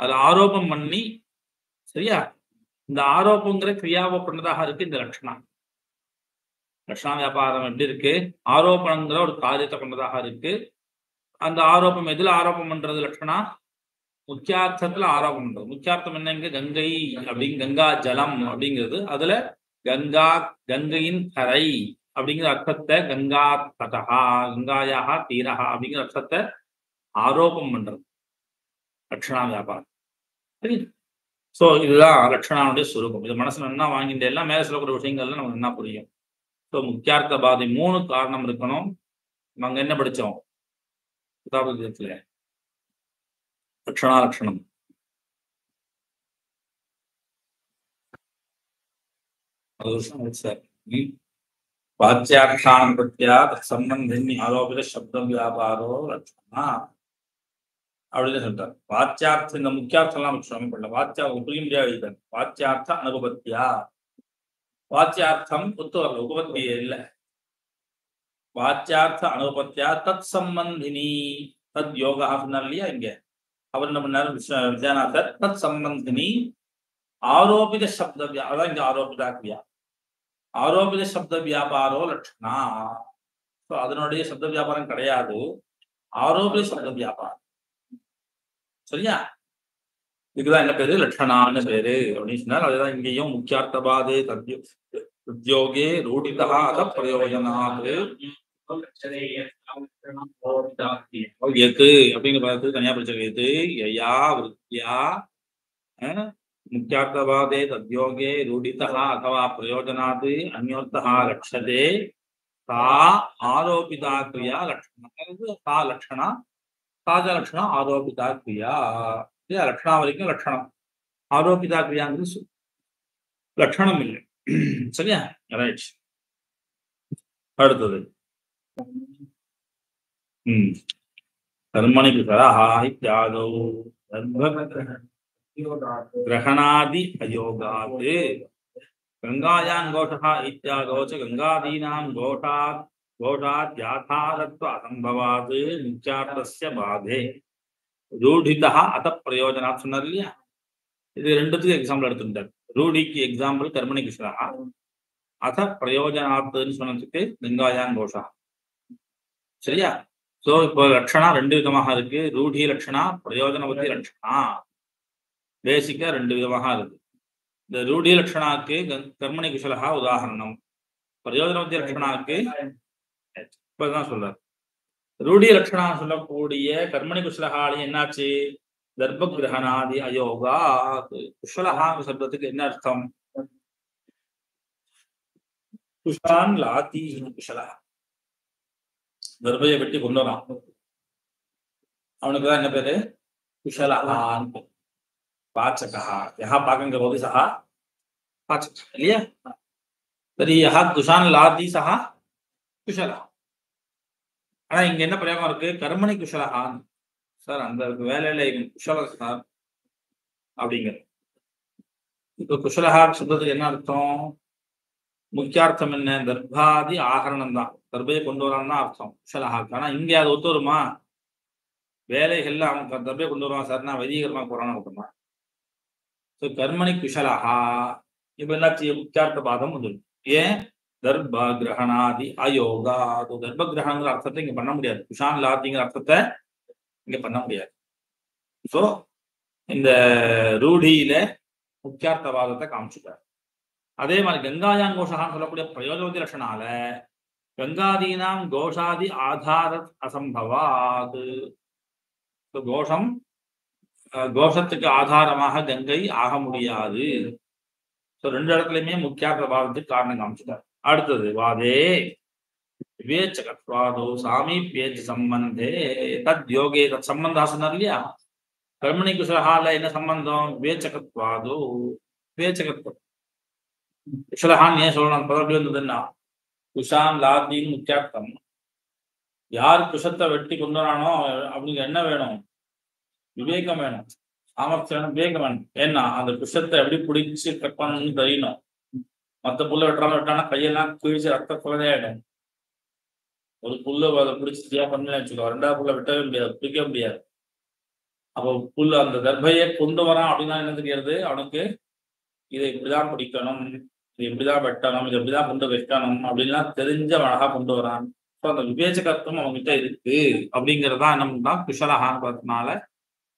அதுல ஆரோபம் பண்ணி, சரியா? இந்த ஆரோப்பங்கிற கிரியாவை பண்ணதாக இருக்கு இந்த லட்சணம். லட்சணா வியாபாரம் எப்படி இருக்கு, ஆரோபங்கிற ஒரு காரியத்தை கொண்டதாக இருக்கு. அந்த ஆரோப்பம் எதுல ஆரோபம் பண்றது, லட்சணா முக்கியார்த்தத்துல ஆரோபம் பண்றது. முக்கியார்த்தம் என்ன, இங்க கங்கை அப்படிங்க கங்கா ஜலம் அப்படிங்கிறது, அதுல கங்கா கங்கையின் கரை அப்படிங்கிற அர்த்தத்தை கங்கா தடஹா கங்காயாக தீரஹா அப்படிங்கிற அர்த்தத்தை ஆரோபம் பண்றது லட்சணா வியாபாரம். சரி, சோ இதுதான் லட்சணாவுடைய சுரூபம். இது மனசுல என்ன வாங்கிட்டு எல்லாம் மேல சொல்லக்கூடிய விஷயங்கள்லாம் நமக்கு என்ன புரியும். ஸோ முக்கியார்த்த பாதை 3 காரணம் இருக்கணும். நாங்க என்ன படிச்சோம் புதாபுதத்துல, லட்சணா லட்சணம் வாச்சியார்த்தான் பிரத்யா சம்பந்தின் ஆரோபித சப்தம் வியாபாரோ லட்சணா அப்படின்னு சொல்றாரு. வாச்சியார்த்தம் இந்த முக்கியார்த்தம் எல்லாம் சொல்லப்படல. வாச்சியா புரிய முடியாது. வாச்சியார்த்த அனுபவத்தியா, வாச்சியார்த்தம் ஒத்து வரல, உபபத்தியே இல்லை. வாச்சியார்த்த அனுபவத்தியா தத் சம்பந்தினி தத் யோகா சொன்னார் இல்லையா, இங்க அவர் என்ன பண்ணாரு விஜயநாதர், தத் சம்பந்தினி ஆரோபித சப்த அதான் இங்க ஆரோபிதா கிரியா, ஆரோபித சப்த வியாபாரோ லட்சணா. அதனுடைய சப்த வியாபாரம் கிடையாது, ஆரோபித சப்த வியாபாரம். சரியா? இதுதான் என்ன பேரு, லட்சணான்னு பேரு அப்படின்னு சொன்னார். அதுதான் இங்கேயும் முக்கியார்த்தபாதே உத்தியோகே ரூடிதா அத பிரயோஜனாத் எது அப்படிங்கிற தனியா படிச்சிருக்கு. யயா விருத்தியா முக்கியார்த்தபாதே தத்யோகே ரூடிதா அथवा பிரயோஜனாத் அந்யோர்த்தः லட்சதே சா ஆரோபிதா கிரியா லட்சணா. சா லட்சணா, சாஜ லட்சணம் ஆரோபிதா கிரியா. லட்சணா வரைக்கும் லட்சணம், ஆரோபிதா கிரியாங்கிறது லட்சணம் இல்லை. சரியா? ரைட். அடுத்தது கர்மணி கிரஹா இத்யாதோ கிரகணாதி அயோகாத் கங்காயான் கோஷா இத்யாதோ ச கங்காதீனாம் கோஷாத் யாதாரத்வ அசம்பவாத் முக்கியார்த்தஸ்ய பாதே ரூடிதா அத பிரயோஜனாத் சொன்னார் இல்லையா. இது ரெண்டுத்துக்கு எக்ஸாம்பிள் எடுத்துட்டார். ரூடிக்கு எக்ஸாம்பிள் கர்மணி கிருஷ்ணா, அத பிரயோஜனாத்துன்னு சொன்னதுக்கு கங்காயான் கோஷா. சரியா? சோ இப்போ லட்சணா 2 விதமாக இருக்கு. ரூடி லட்சணா, பிரயோஜனவதி லட்சணா. பேசிக்கா 2 விதமாக இருக்கு. இந்த ரூடி லட்சணாக்கு கர்மணி குஷலா உதாரணம், பிரயோஜனவதி லட்சணாக்கு இப்பதான் சொல்றாரு. ரூடி லட்சணா சொல்லக்கூடிய கர்மணி குஷலகாலி என்னாச்சு, தர்ப கிரகணாதி அயோகா. குஷலஹா சப்தத்துக்கு என்ன அர்த்தம், குஷான் லாத்தி குஷலா, தர்பையை வெட்டி கொண்டு வரான், அவனுக்குதான் என்ன பேரு குஷலஹான். பாச்சகா யஹா பாக்கங்க போது சஹா பாச்சக இல்லையா. சரி, யஹா குஷான் லாத்தி சஹா குஷலா. ஆனா இங்க என்ன பிரயோகம் இருக்கு, கர்மணி குஷலஹான். சார் அந்த வேலையில குஷல சார் அப்படிங்கிற. இப்ப குஷலஹா சொல்றதுக்கு என்ன அர்த்தம், முக்கியார்த்தம் என்ன, தர்பாதி ஆகரணம் தான், தர்பையை கொண்டு வரான்னு தான் அர்த்தம் குஷலஹாக்கு. ஆனா இங்க அது ஒத்து வருமா, வேலைகள்ல அவன் தர்பையை கொண்டு வருவான் சார், நான் வைதீகரமா போறான்னு ஒருத்தமா. ஸோ கர்மணி குஷலஹா இப்ப என்னாச்சு, முக்கியார்த்த பாதம் வந்துடும். ஏன், தர்ப கிரகணாதி அயோகா. தர்ப கிரகணங்கிற அர்த்தத்தை இங்க பண்ண முடியாது, குஷான் லாத்திங்கிற அர்த்தத்தை இங்க பண்ண முடியாது. சோ இந்த ரூடியில முக்கியார்த்தவாதத்தை காமிச்சுட்டார். அதே மாதிரி கங்காயான் கோஷான்னு சொல்லக்கூடிய பிரயோஜனவதி லட்சணால கங்காதீனாம் கோஷாதி ஆதார அசம்பவாத். கோஷம் கோஷத்துக்கு ஆதாரமாக கங்கை ஆக முடியாது. ஸோ 2 இடத்துலயுமே முக்கியார்த்த பாவத்துக்கு காரணம் காமிச்சுட்டார். அடுத்தது வாதே விவேச்சகத்வாதோ சாமீப்யேச்ச சம்பந்தே தத் யோகே தத் சம்பந்தா சொன்னார் இல்லையா. கர்மணி குஷலஹால என்ன சம்பந்தம், விவேச்சகத்வாதோ விவேச்சகத்துவம். குஷலஹான் ஏன் சொல்லணும் அந்த பதம் எப்படி வந்ததுன்னா குஷான் லாத்தின்னு முக்கியார்த்தம். யார் குஷத்தை வெட்டி கொண்டுறானோ அவனுக்கு என்ன வேணும்? விவேகம் வேணும், சாமர்த்தியம் வேணும், விவேகம் வேணும். ஏன்னா அந்த குஷத்தை எப்படி பிடிச்சு கட் பண்ணணும்னு தெரியணும். மற்ற புல்ல வெட்டானா கையெல்லாம் கிழிச்சு ரத்த குழந்தையாயிடும். ஒரு புல்ல அதை பிடிச்சி சரியா பண்ணல வச்சுக்கோ, ரெண்டாவது புல்ல வெட்டவே முடியாது, பிடிக்க முடியாது. அப்போ புல் அந்த கர்ப்பையை கொண்டு வரான் அப்படின்னா என்ன தெரியாது அவனுக்கு? இதை இப்படிதான் பிடிக்கணும், இது இப்படிதான் வெட்டணும், இது இப்படிதான் கொண்டு வைக்கணும் அப்படின்லாம் தெரிஞ்ச அழகா கொண்டு வரான். ஸோ அந்த விவேச்சகத்துவம் அவங்ககிட்ட இருக்கு அப்படிங்கிறதா என்னன்னா குஷலஹான்னு பார்த்ததுனால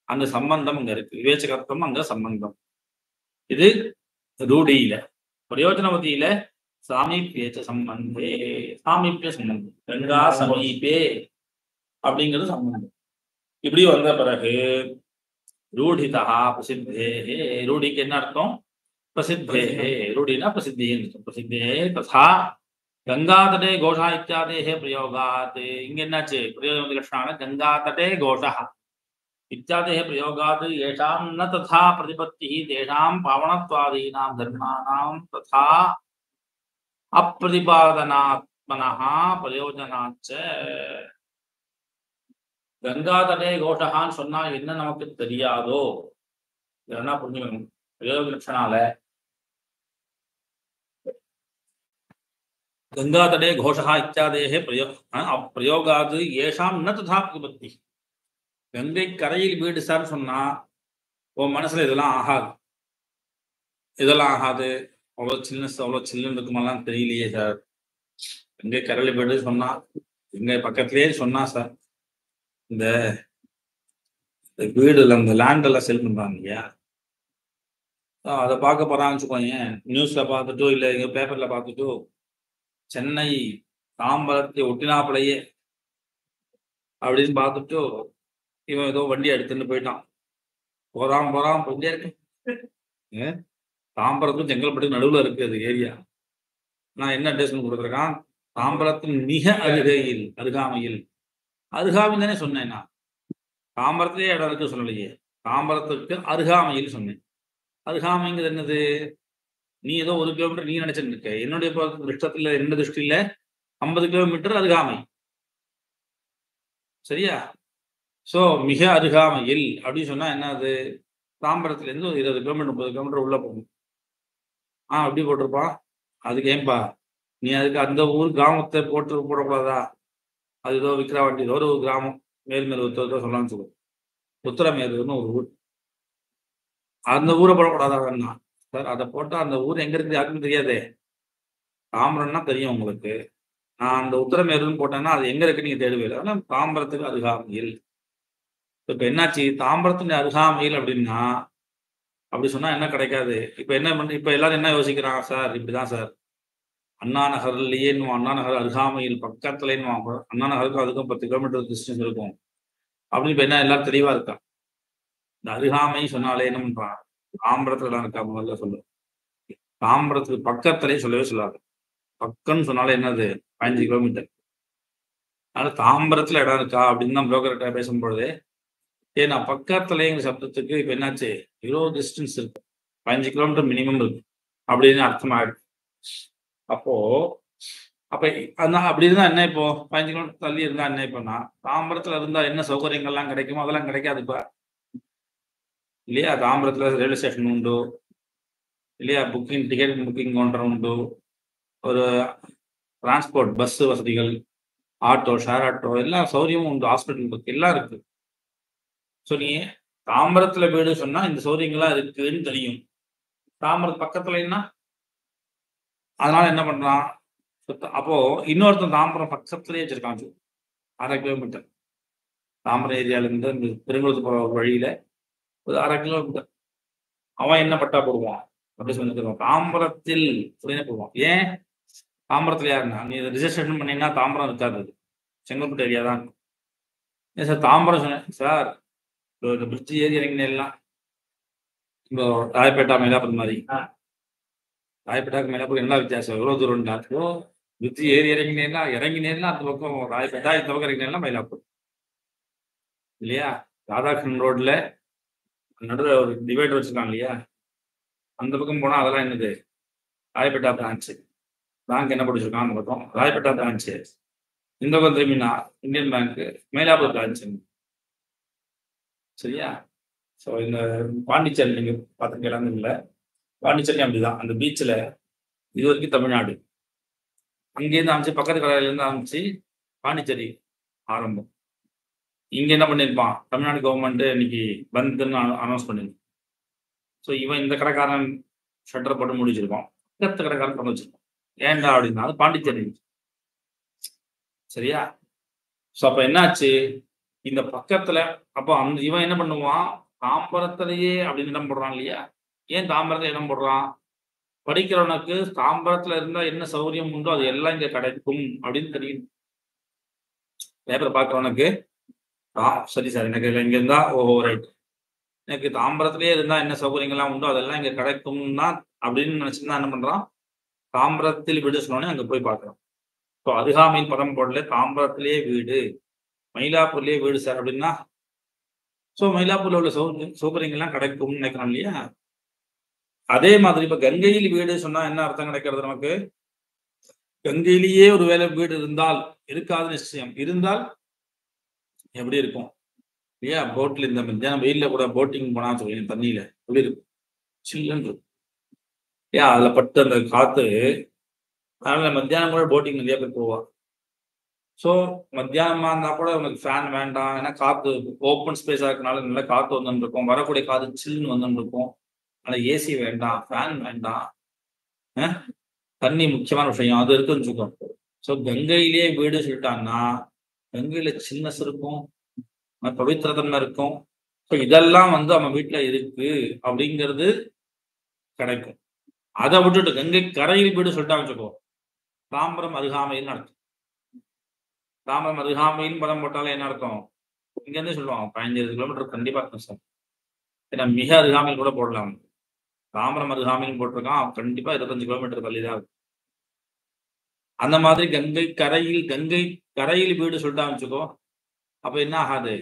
அந்த சம்பந்தம் அங்க இருக்கு. விவேச்சகத்துவம் அங்க சம்பந்தம். இது ரூடியில. பிரயோஜனவதியில சாமீபியேச்ச சம்பந்தே, சாமீபிய சம்பந்தம், கங்கா சமீபே அப்படிங்கிறது சம்பந்தம். இப்படி வந்த பிறகு ரூடிதா பிரசித்தே, ரூடிக்கு என்ன அர்த்தம்? பிரசித்தே. ரூடினா பிரசித்தின்னு அர்த்தம். பிரசித்தே ததா கங்காதடே கோஷா இத்தியாதேஹ பிரயோகாத். இங்க என்னாச்சு? பிரயோஜன லட்சணான கங்காதடே கோஷா इत्यादेः प्रयोगात् येषां न तथा प्रतिपत्तिः तेषां पावनत्वादीनां धर्माणां तथा अप्रतिपादनात्मनः प्रयोजनाच्च. கங்காதடே கோஷகான்னு சொன்னா என்ன நமக்கு தெரியாதோ இதெல்லாம் புரிஞ்சுக்கணும். பிரயோக லட்சணால கங்காதடே கோஷா இத்தியாதேஹ பிரயோகாத் ஏஷாம் ந ததா பிரதிபத்தி. கங்கை கரையில் வீடு சார்னு சொன்னா உன் மனசுல இதெல்லாம் ஆகாது, இதெல்லாம் ஆகாது, அவ்வளோ சில்னஸ் அவ்வளோ சில்லுன்னு இருக்குமெல்லாம் தெரியலையே சார். கங்கை கரையில் வீடு சொன்னா எங்க பக்கத்துலேயே சொன்னா சார் இந்த வீடுல இந்த லேண்ட் எல்லாம் செல் பண்றாங்க இல்லையா, அதை பார்க்க போறான்னு வச்சுக்கோங்க. நியூஸ்ல பார்த்துட்டோ இல்லை எங்க பேப்பர்ல பார்த்துட்டோ சென்னை தாம்பரத்தை ஒட்டினாப்பிலையே அப்படின்னு பார்த்துட்டோ இவன் ஏதோ வண்டி எடுத்துட்டு போயிட்டான். போறான் போயிட்டே இருக்கு. தாம்பரத்தும் செங்கல்பட்டு நடுவில் இருக்கு அது ஏரியா. நான் என்ன அட்ரஸ் கொடுத்துருக்கான்? தாம்பரத்தின் மிக அருகாமையில் தானே சொன்னேன். நான் தாம்பரத்திலே இடம் இருக்கு சொல்லலையே, தாம்பரத்துக்கு அருகாமையில் சொன்னேன். அருகாமைங்கிறது என்னது? நீ ஏதோ 1 கிலோமீட்டர் நீ நினைச்சுட்டு இருக்க. என்னுடைய திருஷ்டத்துல என்ன திருஷ்டியில 50 கிலோமீட்டர் அருகாமை. சரியா? ஸோ மிக அருகாமையில் அப்படின்னு சொன்னா என்னது? தாம்பரத்துல இருந்து ஒரு 20 கிலோமீட்டர் 30 கிலோமீட்டர் உள்ள போகணும். அப்படி போட்டிருப்பான். அதுக்கு ஏன்பா நீ அதுக்கு அந்த ஊர் கிராமத்தை போடக்கூடாதா? அது ஏதோ விக்கிரவாண்டி ஏதோ ஒரு கிராமம் மேல்மேல் உத்தரவு சொல்லலாம்னு சொல்லுவோம். உத்தரமேரூர்னு ஒரு ஊர், அந்த ஊரை போடக்கூடாதா? வேணா சார், அதை போட்டா அந்த ஊர் எங்க இருக்கு யாருக்கும் தெரியாதே. தாம்பரம்னா தெரியும் உங்களுக்கு. நான் அந்த உத்தரமேரூர்னு போட்டேன்னா அது எங்க இருக்கு நீங்க தேடுவீங்க. ஆனால் தாம்பரத்துக்கு அருகாமையில். இப்ப என்னாச்சு? தாம்பரத்தின் அருகாமையில் அப்படின்னா அப்படி சொன்னா என்ன கிடைக்காது. இப்ப என்ன இப்ப எல்லாரும் என்ன யோசிக்கிறாங்க? சார் இப்படிதான் சார், அண்ணா நகர்லயே அண்ணா நகர் அருகாமையில் பக்கத்துல அண்ணா நகருக்கும் அதுக்கும் 10 கிலோமீட்டர் டிஸ்டன்ஸ் இருக்கும் அப்படின்னு இப்ப என்ன எல்லாரும் தெளிவா இருக்கா? இந்த அருகாமை சொன்னாலே என்ன பண்றான்? தாம்பரத்துல இடம் இருக்கா முதல்ல சொல்லு. தாம்பரத்துக்கு பக்கத்திலே சொல்லவே சொல்லாது. பக்கம்னு சொன்னாலே என்னது? 15 கிலோமீட்டர். அதனால தாம்பரத்துல இடம் இருக்கா அப்படின்னு தான் புரோக்கர்கிட்ட பேசும்பொழுது, ஏன்னா பக்கத்துலேங்கிற சப்தத்துக்கு இப்ப என்னாச்சு? 20 டிஸ்டன்ஸ் இருக்கு, 15 கிலோமீட்டர் மினிமம் இருக்கு அப்படின்னு அர்த்தமாயிடுச்சு. அப்போ அப்படி இருந்தா என்ன? இப்போ 15 கிலோமீட்டர் தள்ளி இருந்தா என்ன? இப்போனா தாம்பரத்துல இருந்தா என்ன சௌகரியங்கள்லாம் கிடைக்குமோ அதெல்லாம் கிடைக்காது இப்ப இல்லையா? தாம்பரத்துல ரயில்வே ஸ்டேஷன் உண்டு இல்லையா? டிக்கெட் புக்கிங் கவுண்டர் உண்டு, ஒரு டிரான்ஸ்போர்ட் பஸ் வசதிகள், ஆட்டோ, ஷேர் ஆட்டோ எல்லாம் சௌகரியமும் உண்டு, ஹாஸ்பிட்டல் இருக்கு, எல்லாம் இருக்கு. ஸோ நீ தாம்பரத்துல வீடு சொன்னா இந்த சௌகரியங்கள்லாம் இருக்குன்னு தெரியும். தாம்பரத்து பக்கத்துல என்ன? அதனால என்ன பண்றான்? அப்போ இன்னொருத்தன் தாம்பரம் பக்கத்துலயே வச்சிருக்கான் 1/2 கிலோமீட்டர். தாம்பரம் ஏரியால இருந்து இந்த பெருங்குளத்து போற வழியில ஒரு 1/2 கிலோமீட்டர். அவன் என்ன பட்டா போடுவான்? அப்படி சொல்லி தாம்பரத்தில் அப்படின்னு போடுவான். ஏன் தாம்பரத்துல யாருன்னா நீ ரிஜிஸ்ட்ரேஷன் பண்ணீங்கன்னா தாம்பரம் இருக்காது, செங்கல்பட்டு ஏரியா தான். ஏன் சார் தாம்பரம் சொன்னேன்? சார் இந்த பிரிட்ஜ் ஏறி இறங்கினேலாம் இப்போ ராயப்பேட்டா மயிலாப்பூர் மாதிரி. ராயப்பேட்டாக்கு மயிலாப்பூர் என்ன வித்தியாசம்? எவ்வளோ தூரம்? பிரிட்ஜ் ஏறி இறங்கினேன்னா அந்த பக்கம் ராயப்பேட்டா, இந்த பக்கம் இறங்கினேன்னா மயிலாப்பூர் இல்லையா? ராதாகிருஷ்ணன் ரோட்ல நடுவில் ஒரு டிவைடர் வச்சிருக்காங்க இல்லையா? அந்த பக்கம் போனா அதெல்லாம் என்னது? ராயப்பேட்டா பிரான்ச்சு. பேங்க் என்ன படிச்சிருக்கான்னு பார்த்தோம். ராயப்பேட்டா பிரான்ச்சு. இந்த பக்கம் திரும்பினா இந்தியன் பேங்க், மயிலாப்பூர் பிரான்ச்சு. சரியா? ஸோ இந்த பாண்டிச்சேரி நீங்க பார்த்துருக்க இடம் இல்லை. பாண்டிச்சேரி அப்படிதான். அந்த பீச்சில் இது வரைக்கும் தமிழ்நாடு. அங்கேருந்து ஆரம்பிச்சு பக்கத்து கடையிலேருந்து ஆரம்பிச்சு பாண்டிச்சேரி ஆரம்பம். இங்க என்ன பண்ணியிருப்பான், தமிழ்நாடு கவர்மெண்ட் இன்னைக்கு பந்துன்னு அனௌன்ஸ் பண்ணிருப்பான். ஸோ இவன் இந்த கடைக்காரன் ஷட்டர் போட்டு முடிச்சிருப்பான், பக்கத்து கடைக்காரன் பண்ண வச்சிருப்பான். ஏன்டா அப்படின்னா அது பாண்டிச்சேரி. சரியா? ஸோ அப்ப என்னாச்சு, இந்த பக்கத்துல அப்போ அந்த இவன் என்ன பண்ணுவான், தாம்பரத்திலேயே அப்படின்னு இடம் போடுறான் இல்லையா? ஏன் தாம்பரத்துல இடம் போடுறான்? படிக்கிறவனுக்கு தாம்பரத்துல இருந்தா என்ன சௌகரியம் உண்டோ அது எல்லாம் இங்க கிடைக்கும் அப்படின்னு தெரியும். பேப்பர் பார்க்கறவனுக்கு சரி சார் எனக்கு இங்க இருந்தா ரைட், எனக்கு தாம்பரத்திலேயே இருந்தா என்ன சௌகரியங்கள்லாம் உண்டோ அதெல்லாம் இங்க கிடைக்கும்னா அப்படின்னு நினைச்சுதான் என்ன பண்றான், தாம்பரத்தில் வீடு சொன்னோடனே அங்க போய் பார்க்கறான். ஸோ அருகாமையில் பதம் போடல, தாம்பரத்திலேயே வீடு, மயிலாப்பூர்லயே வீடு சார் அப்படின்னா, ஸோ மயிலாப்பூர்ல உள்ள சௌகரியங்கள்லாம் கிடைக்கும்னு நினைக்கிறோம் இல்லையா? அதே மாதிரி இப்ப கங்கையில் வீடு சொன்னா என்ன அர்த்தம் கிடைக்கிறது நமக்கு? கங்கையிலேயே ஒரு வேலை வீடு இருந்தால், இருக்காது நிச்சயம், இருந்தால் எப்படி இருக்கும் இல்லையா? போட்ல இந்த மத்தியானம் வெயில்ல கூட போட்டிங் போனா சொல்லி தண்ணியில எப்படி இருக்கும், சில்லுன்னு இருக்கும். ஏன் அதுல பட்டு அந்த காத்து, அதனால மத்தியானம் கூட போட்டிங் நிறைய பேர் போவா. ஸோ மத்தியானமா இருந்தா கூட உனக்கு ஃபேன் வேண்டாம், ஏன்னா காத்து ஓப்பன் ஸ்பேஸா இருக்கனால நல்லா காத்து வந்துன்னு இருக்கும், வரக்கூடிய காத்து சில்லுன்னு வந்துன்னு இருக்கும். அதனால ஏசி வேண்டாம், ஃபேன் வேண்டாம், தண்ணி முக்கியமான விஷயம் அது இருக்குன்னு வச்சுக்கோ. ஸோ கங்கையிலேயே வீடு சொல்லிட்டாங்கன்னா கங்கையில சின்னஸ் இருக்கும், பவித்திரத்தன்மை இருக்கும். ஸோ இதெல்லாம் அவன் வீட்டுல இருக்கு அப்படிங்கிறது கிடைக்கும். அதை விட்டுட்டு கங்கை கரையில் வீடு சொல்லிட்டா வச்சுக்கோ, தாம்பரம் அருகாமைன்னு அர்த்தம். தாம்பரம் அருகாமைன்னு பதம் போட்டாலே என்ன அர்த்தம், இங்க இருந்து சொல்லுவாங்க 15 கிலோமீட்டர் கண்டிப்பா இருக்கும் சார். ஏன்னா மிக அருகாமையில் கூட போடலாம். தாம்பரம் அருகாமைன்னு போட்டிருக்கான், கண்டிப்பா 25 கிலோமீட்டர் தள்ளிதான் இருக்கும். அந்த மாதிரி கங்கை கரையில் வீடு சொல்லிட்டா வச்சுக்கோ, அப்ப என்ன ஆகாது,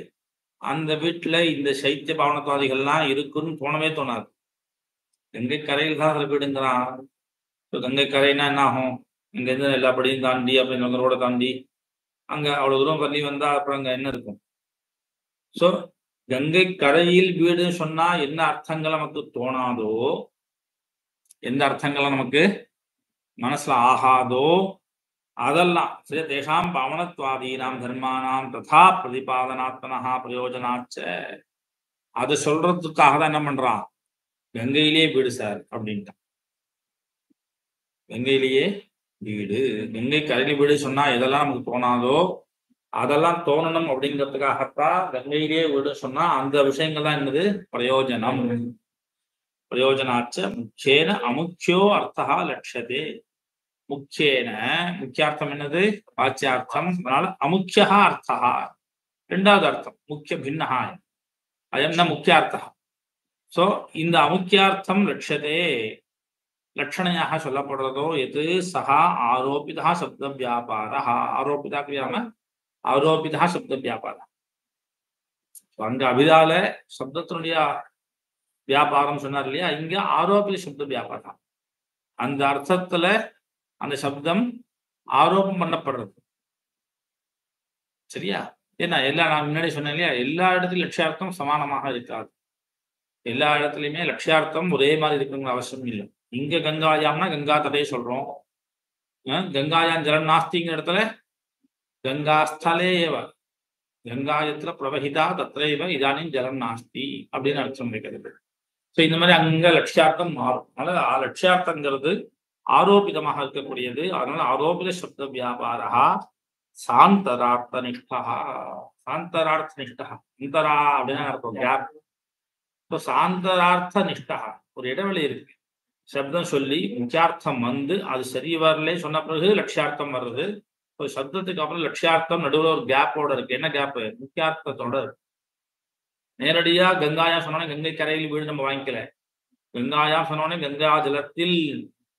அந்த வீட்டுல இந்த சைத்திய பாவனத்வாதிகள்லாம் இருக்குன்னு தோணவே தோணாது. கங்கை கரையில் தான் அதில் வீடுங்கிறான். கங்கை கரைனா என்ன ஆகும், இங்க இருந்து எல்லா படியும் தாண்டி அப்படின்னு ரோட தாண்டி அங்க அவ்வளவு தூரம் பண்ணி வந்தா அப்புறம் அங்க என்ன இருக்கும். ஸோ கங்கை கரையில் வீடு சொன்னா என்ன அர்த்தங்கள் நமக்கு தோணாதோ, எந்த அர்த்தங்கள் நமக்கு மனசுல ஆகாதோ அதெல்லாம் சரி தேசாம் பாவனத்வாதீனாம் தர்மானாம் ததா பிரதிபாதனாத்மனா பிரயோஜனாச்ச, அதை சொல்றதுக்காக தான் என்ன பண்றான், கங்கையிலேயே வீடு சார் அப்படின்ட்டான். கங்கையிலேயே வீடு, கங்கை கரையில் வீடு சொன்னா எதெல்லாம் நமக்கு தோணாதோ அதெல்லாம் தோணணும் அப்படிங்கிறதுக்காகத்தான் கங்கையிலேயே வீடு சொன்னா அந்த விஷயங்கள் தான் என்னது பிரயோஜனம். பிரயோஜனாச்ச முக்கியேன அமுக்கியோ அர்த்தா லட்சதே. முக்கியேன முக்கியார்த்தம் என்னது, வாச்சியார்த்தம். அதனால அமுக்கியா அர்த்தா ரெண்டாவது அர்த்தம், முக்கிய பின்னஹா அயம் ந முக்கியார்த்தா. ஸோ இந்த அமுக்கியார்த்தம் லட்சதே லட்சணையாக சொல்லப்படுறதோ எது சகா ஆரோபிதா சப்த வியாபார. ஆரோபிதா கிரியாம ஆரோபிதா சப்த வியாபாரம். அங்க அபிதால சப்தத்தினுடைய வியாபாரம் சொன்னார் இல்லையா, இங்க ஆரோபித சப்த வியாபாரம். அந்த அர்த்தத்துல அந்த சப்தம் ஆரோபம் பண்ணப்படுறது. சரியா? ஏன்னா நான் முன்னாடி சொன்னேன் இல்லையா, எல்லா இடத்துலயும் லட்சியார்த்தம் சமானமாக இருக்காது. எல்லா இடத்துலயுமே லட்சியார்த்தம் ஒரே மாதிரி இருக்குங்கிற அவசியம் இல்லை. இங்க கங்காயாம்னா கங்கா தடையை சொல்றோம், கங்காயாம் ஜலம் நாஸ்திங்கிற இடத்துல கங்காஸ்தலே ஏவ கங்காயத்துல பிரவகிதா தத்ரைவ இதானின் ஜலம் நாஸ்தி அப்படின்னு அர்த்தம் வைக்கிறது. ஸோ இந்த மாதிரி அங்க லட்சியார்த்தம் மாறும். அதனால லட்சியார்த்தங்கிறது ஆரோபிதமாக இருக்கக்கூடியது. அதனால ஆரோபித சப்த வியாபாரா சாந்தரார்த்த நிஷ்டா. சாந்தரார்த்த நிஷ்டா, அந்தரா அப்படின்னா அர்த்தம் கேப். ஸோ சாந்தரார்த்த நிஷ்டா, ஒரு இடைவெளி இருக்கு. சப்தம் சொல்லி முக்கியார்த்தம் வந்து அது சரி வரலே சொன்ன பிறகு லட்சியார்த்தம் வருது. ஒரு சப்தத்துக்கு அப்புறம் லட்சியார்த்தம் நடுவில் ஒரு கேப்போட இருக்கு. என்ன கேப்பு, முக்கியார்த்தத்தோட இருக்கு. நேரடியா கங்காயா சொன்னோன்னே கங்கை கரையில் வீடு நம்ம வாங்கிக்கல, கங்காயா சொன்னோன்னே கங்கா ஜலத்தில்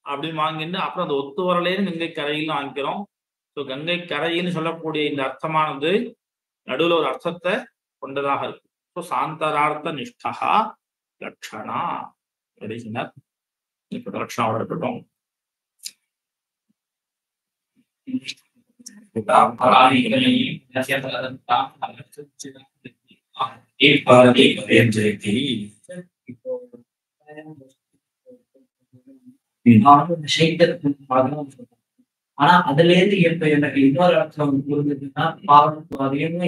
அப்படின்னு வாங்கிட்டு அப்புறம் அந்த ஒத்து வரலேன்னு கங்கை கரையில் வாங்கிக்கிறோம். ஸோ கங்கை கரையின்னு சொல்லக்கூடிய இந்த அர்த்தமானது நடுவில் ஒரு அர்த்தத்தை கொண்டதாக இருக்கு. ஸோ சாந்தரார்த்த நிஷ்டா லட்சணா. இப்ப லட்சணாவோட இருக்கட்டும். ஆனா அதுல இருந்து இப்ப எனக்கு இன்னொரு இடத்துல வந்து புரிஞ்சதுன்னா பாவம் அதையுமே